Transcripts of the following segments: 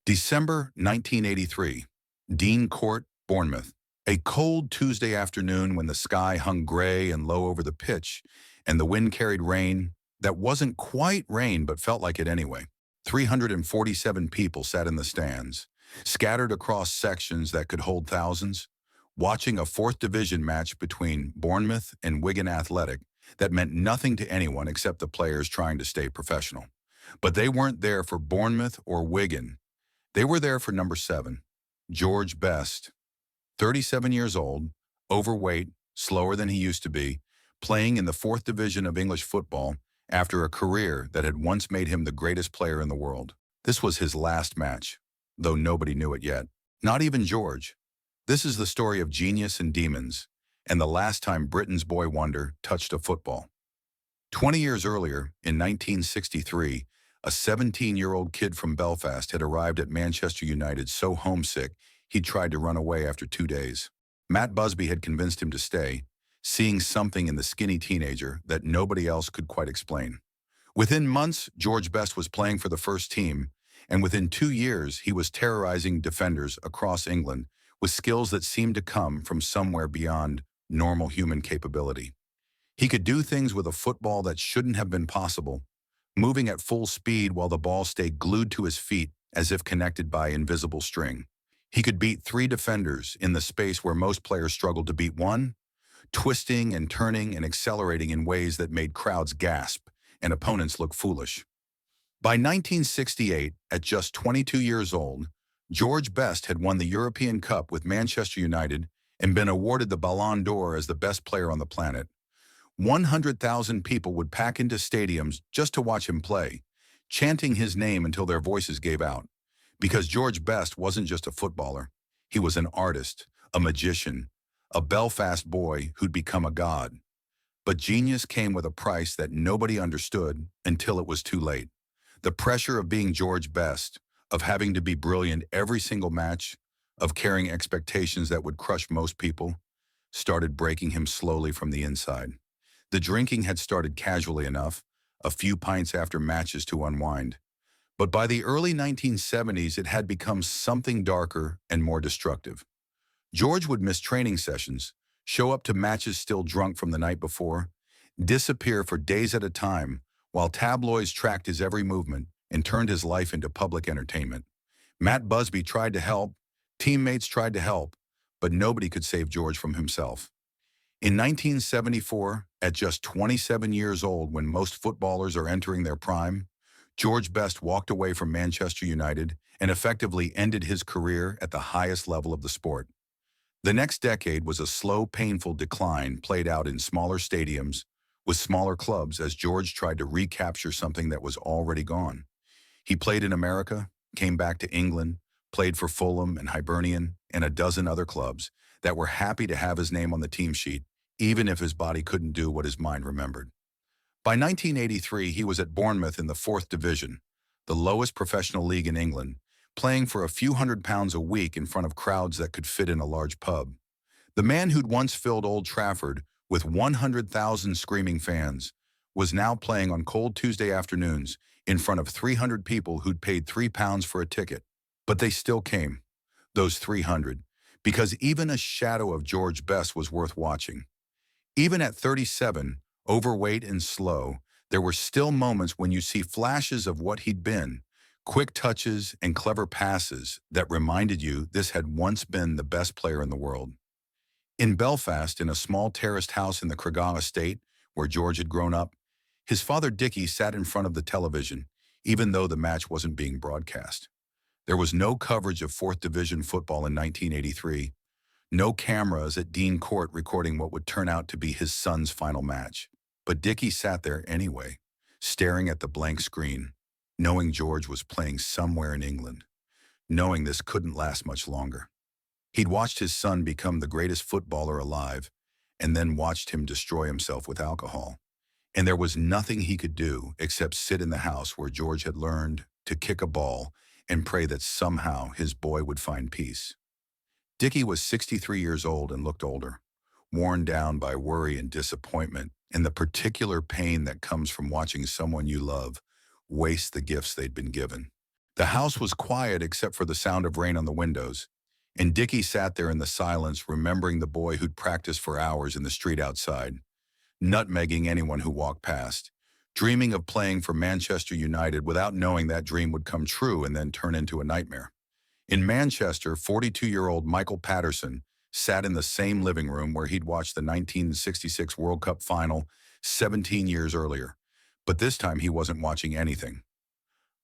December 1983, Dean Court, Bournemouth. A cold Tuesday afternoon when the sky hung gray and low over the pitch and the wind carried rain that wasn't quite rain but felt like it anyway. 347 people sat in the stands, scattered across sections that could hold thousands, watching a fourth division match between Bournemouth and Wigan Athletic that meant nothing to anyone except the players trying to stay professional. But they weren't there for Bournemouth or Wigan. They were there for number 7, George Best, 37 years old, overweight, slower than he used to be, playing in the fourth division of English football after a career that had once made him the greatest player in the world. This was his last match, though nobody knew it yet. Not even George. This is the story of genius and demons, and the last time Britain's boy wonder touched a football. 20 years earlier, in 1963, a 17-year-old kid from Belfast had arrived at Manchester United so homesick he tried to run away after 2 days. Matt Busby had convinced him to stay, seeing something in the skinny teenager that nobody else could quite explain. Within months, George Best was playing for the first team, and within 2 years, he was terrorizing defenders across England with skills that seemed to come from somewhere beyond normal human capability. He could do things with a football that shouldn't have been possible, moving at full speed while the ball stayed glued to his feet as if connected by invisible string. He could beat 3 defenders in the space where most players struggled to beat one, twisting and turning and accelerating in ways that made crowds gasp and opponents look foolish. By 1968, at just 22 years old, George Best had won the European Cup with Manchester United and been awarded the Ballon d'Or as the best player on the planet. 100,000 people would pack into stadiums just to watch him play, chanting his name until their voices gave out. Because George Best wasn't just a footballer. He was an artist, a magician, a Belfast boy who'd become a god. But genius came with a price that nobody understood until it was too late. The pressure of being George Best, of having to be brilliant every single match, of carrying expectations that would crush most people, started breaking him slowly from the inside. The drinking had started casually enough, a few pints after matches to unwind. But by the early 1970s, it had become something darker and more destructive. George would miss training sessions, show up to matches still drunk from the night before, disappear for days at a time while tabloids tracked his every movement and turned his life into public entertainment. Matt Busby tried to help, teammates tried to help, but nobody could save George from himself. In 1974, at just 27 years old when most footballers are entering their prime, George Best walked away from Manchester United and effectively ended his career at the highest level of the sport. The next decade was a slow, painful decline played out in smaller stadiums with smaller clubs as George tried to recapture something that was already gone. He played in America, came back to England, played for Fulham and Hibernian and a dozen other clubs that were happy to have his name on the team sheet, even if his body couldn't do what his mind remembered. By 1983, he was at Bournemouth in the fourth division, the lowest professional league in England, playing for a few £100 a week in front of crowds that could fit in a large pub. The man who'd once filled Old Trafford with 100,000 screaming fans was now playing on cold Tuesday afternoons in front of 300 people who'd paid £3 for a ticket. But they still came, those 300, because even a shadow of George Best was worth watching. Even at 37, overweight and slow, there were still moments when you see flashes of what he'd been, quick touches and clever passes that reminded you this had once been the best player in the world. In Belfast, in a small terraced house in the Cregagh estate where George had grown up, his father Dickie sat in front of the television, even though the match wasn't being broadcast. There was no coverage of fourth division football in 1983, no cameras at Dean Court recording what would turn out to be his son's final match. But Dickie sat there anyway, staring at the blank screen, knowing George was playing somewhere in England, knowing this couldn't last much longer. He'd watched his son become the greatest footballer alive, and then watched him destroy himself with alcohol. And there was nothing he could do except sit in the house where George had learned to kick a ball and pray that somehow his boy would find peace. Dickie was 63 years old and looked older, worn down by worry and disappointment and the particular pain that comes from watching someone you love waste the gifts they'd been given. The house was quiet except for the sound of rain on the windows, and Dickie sat there in the silence, remembering the boy who'd practiced for hours in the street outside, nutmegging anyone who walked past, dreaming of playing for Manchester United without knowing that dream would come true and then turn into a nightmare. In Manchester, 42-year-old Michael Patterson sat in the same living room where he'd watched the 1966 World Cup final 17 years earlier, but this time he wasn't watching anything.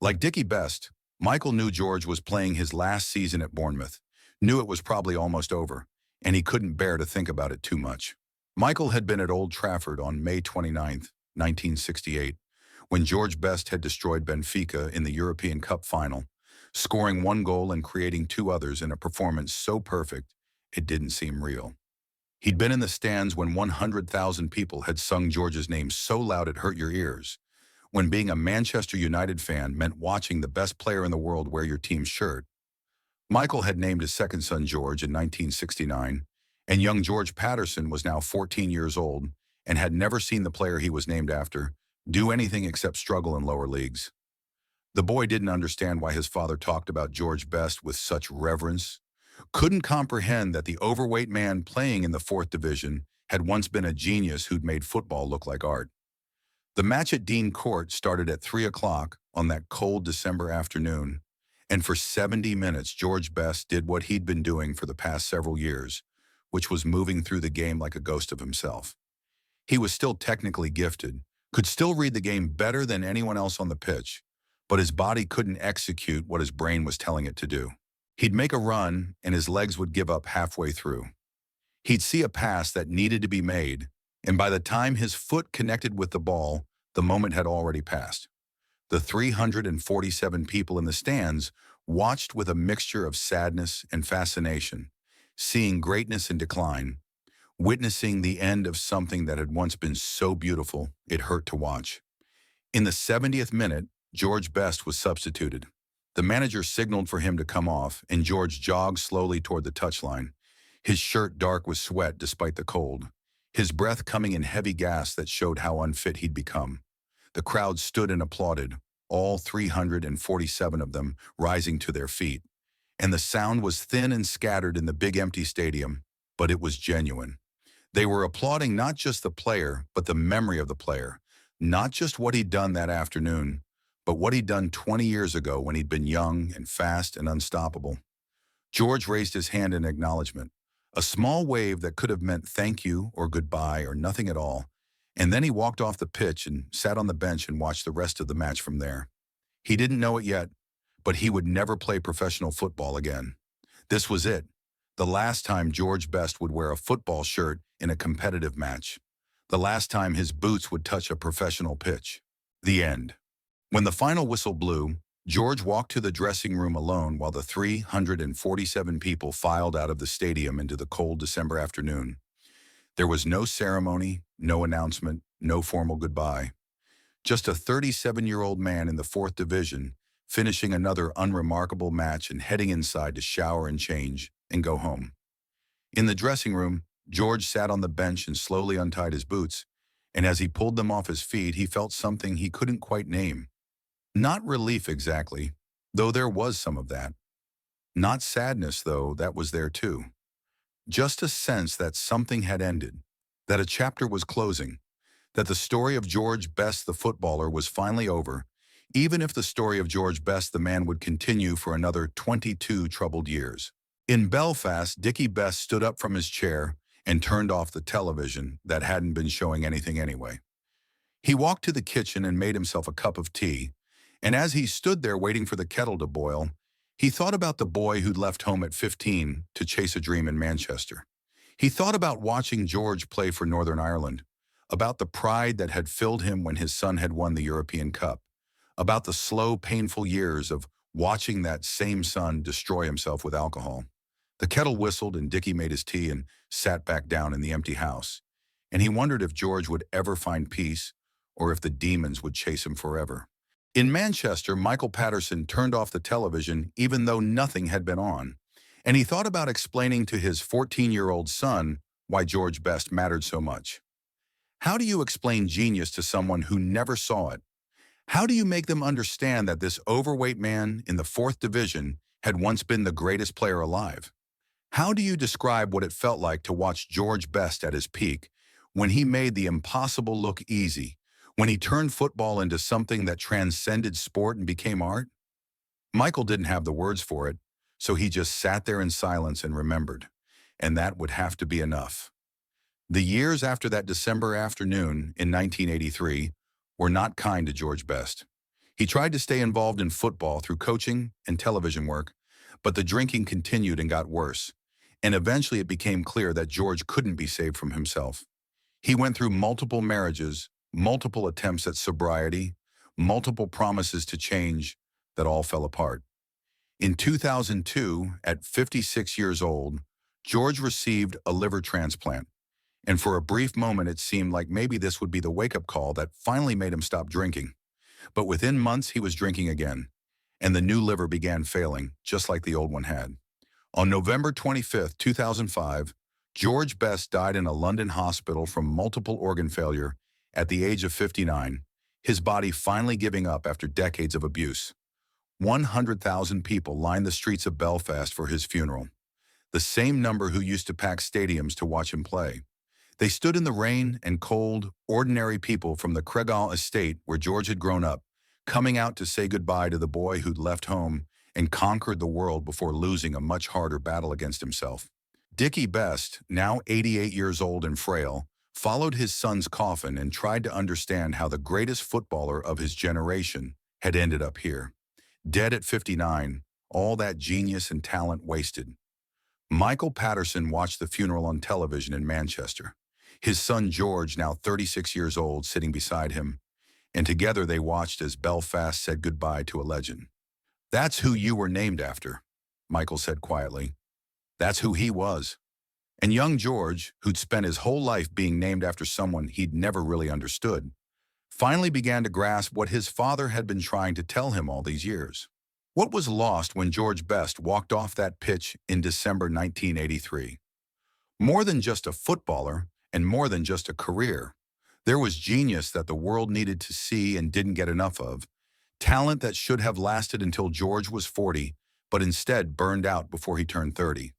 Like Dickie Best, Michael knew George was playing his last season at Bournemouth, knew it was probably almost over, and he couldn't bear to think about it too much. Michael had been at Old Trafford on May 29, 1968, when George Best had destroyed Benfica in the European Cup final, scoring one goal and creating two others in a performance so perfect it didn't seem real. He'd been in the stands when 100,000 people had sung George's name so loud it hurt your ears, when being a Manchester United fan meant watching the best player in the world wear your team's shirt. Michael had named his second son George in 1969, and young George Patterson was now 14 years old and had never seen the player he was named after do anything except struggle in lower leagues. The boy didn't understand why his father talked about George Best with such reverence, couldn't comprehend that the overweight man playing in the fourth division had once been a genius who'd made football look like art. The match at Dean Court started at 3 o'clock on that cold December afternoon, and for 70 minutes George Best did what he'd been doing for the past several years, which was moving through the game like a ghost of himself. He was still technically gifted, could still read the game better than anyone else on the pitch, but his body couldn't execute what his brain was telling it to do. He'd make a run, and his legs would give up halfway through. He'd see a pass that needed to be made, and by the time his foot connected with the ball, the moment had already passed. The 347 people in the stands watched with a mixture of sadness and fascination, seeing greatness in decline, witnessing the end of something that had once been so beautiful it hurt to watch. In the 70th minute, George Best was substituted. The manager signaled for him to come off, and George jogged slowly toward the touchline, his shirt dark with sweat despite the cold, his breath coming in heavy gasps that showed how unfit he'd become. The crowd stood and applauded, all 347 of them rising to their feet, and the sound was thin and scattered in the big empty stadium, but it was genuine. They were applauding not just the player, but the memory of the player, not just what he'd done that afternoon, but what he'd done 20 years ago when he'd been young and fast and unstoppable. George raised his hand in acknowledgement, a small wave that could have meant thank you or goodbye or nothing at all, and then he walked off the pitch and sat on the bench and watched the rest of the match from there. He didn't know it yet, but he would never play professional football again. This was it, the last time George Best would wear a football shirt in a competitive match, the last time his boots would touch a professional pitch. The end. When the final whistle blew, George walked to the dressing room alone while the 347 people filed out of the stadium into the cold December afternoon. There was no ceremony, no announcement, no formal goodbye. Just a 37-year-old man in the fourth division, finishing another unremarkable match and heading inside to shower and change and go home. In the dressing room, George sat on the bench and slowly untied his boots, and as he pulled them off his feet, he felt something he couldn't quite name. Not relief exactly, though there was some of that. Not sadness, though, that was there too. Just a sense that something had ended, that a chapter was closing, that the story of George Best the footballer was finally over, even if the story of George Best the man would continue for another 22 troubled years. In Belfast, Dickie Best stood up from his chair and turned off the television that hadn't been showing anything anyway. He walked to the kitchen and made himself a cup of tea, and as he stood there waiting for the kettle to boil, he thought about the boy who'd left home at 15 to chase a dream in Manchester. He thought about watching George play for Northern Ireland, about the pride that had filled him when his son had won the European Cup, about the slow, painful years of watching that same son destroy himself with alcohol. The kettle whistled and Dickie made his tea and sat back down in the empty house, and he wondered if George would ever find peace or if the demons would chase him forever. In Manchester, Michael Patterson turned off the television even though nothing had been on, and he thought about explaining to his 14-year-old son why George Best mattered so much. How do you explain genius to someone who never saw it? How do you make them understand that this overweight man in the fourth division had once been the greatest player alive? How do you describe what it felt like to watch George Best at his peak, when he made the impossible look easy, when he turned football into something that transcended sport and became art? Michael didn't have the words for it, so he just sat there in silence and remembered. And that would have to be enough. The years after that December afternoon in 1983 were not kind to George Best. He tried to stay involved in football through coaching and television work, but the drinking continued and got worse. And eventually it became clear that George couldn't be saved from himself. He went through multiple marriages, multiple attempts at sobriety, multiple promises to change that all fell apart. In 2002, at 56 years old, George received a liver transplant. And for a brief moment, it seemed like maybe this would be the wake-up call that finally made him stop drinking. But within months, he was drinking again, and the new liver began failing, just like the old one had. On November 25, 2005, George Best died in a London hospital from multiple organ failure at the age of 59, his body finally giving up after decades of abuse. 100,000 people lined the streets of Belfast for his funeral, the same number who used to pack stadiums to watch him play. They stood in the rain and cold, ordinary people from the Cregal estate where George had grown up, coming out to say goodbye to the boy who'd left home and conquered the world before losing a much harder battle against himself. Dickie Best, now 88 years old and frail, followed his son's coffin and tried to understand how the greatest footballer of his generation had ended up here. Dead at 59, all that genius and talent wasted. Michael Patterson watched the funeral on television in Manchester, his son George, now 36 years old, sitting beside him, and together they watched as Belfast said goodbye to a legend. "That's who you were named after," Michael said quietly. "That's who he was." And young George, who'd spent his whole life being named after someone he'd never really understood, finally began to grasp what his father had been trying to tell him all these years. What was lost when George Best walked off that pitch in December 1983? More than just a footballer, and more than just a career. There was genius that the world needed to see and didn't get enough of, talent that should have lasted until George was 40, but instead burned out before he turned 30.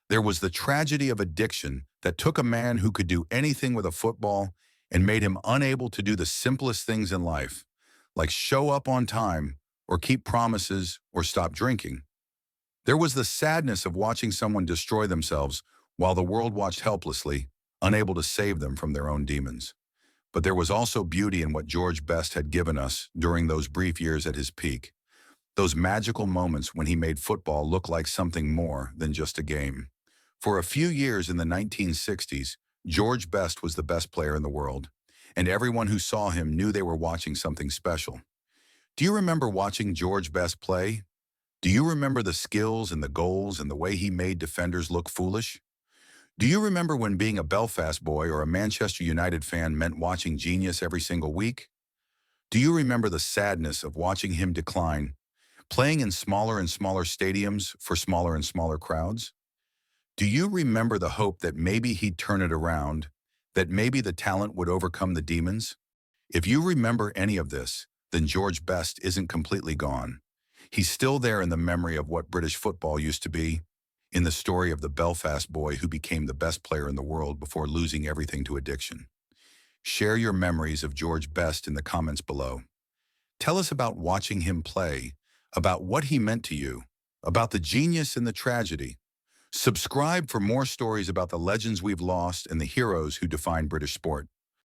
There was the tragedy of addiction that took a man who could do anything with a football and made him unable to do the simplest things in life, like show up on time, or keep promises, or stop drinking. There was the sadness of watching someone destroy themselves while the world watched helplessly, unable to save them from their own demons. But there was also beauty in what George Best had given us during those brief years at his peak, those magical moments when he made football look like something more than just a game. For a few years in the 1960s, George Best was the best player in the world, and everyone who saw him knew they were watching something special. Do you remember watching George Best play? Do you remember the skills and the goals and the way he made defenders look foolish? Do you remember when being a Belfast boy or a Manchester United fan meant watching genius every single week? Do you remember the sadness of watching him decline, playing in smaller and smaller stadiums for smaller and smaller crowds? Do you remember the hope that maybe he'd turn it around, that maybe the talent would overcome the demons? If you remember any of this, then George Best isn't completely gone. He's still there in the memory of what British football used to be, in the story of the Belfast boy who became the best player in the world before losing everything to addiction. Share your memories of George Best in the comments below. Tell us about watching him play, about what he meant to you, about the genius and the tragedy. Subscribe for more stories about the legends we've lost and the heroes who define British sport.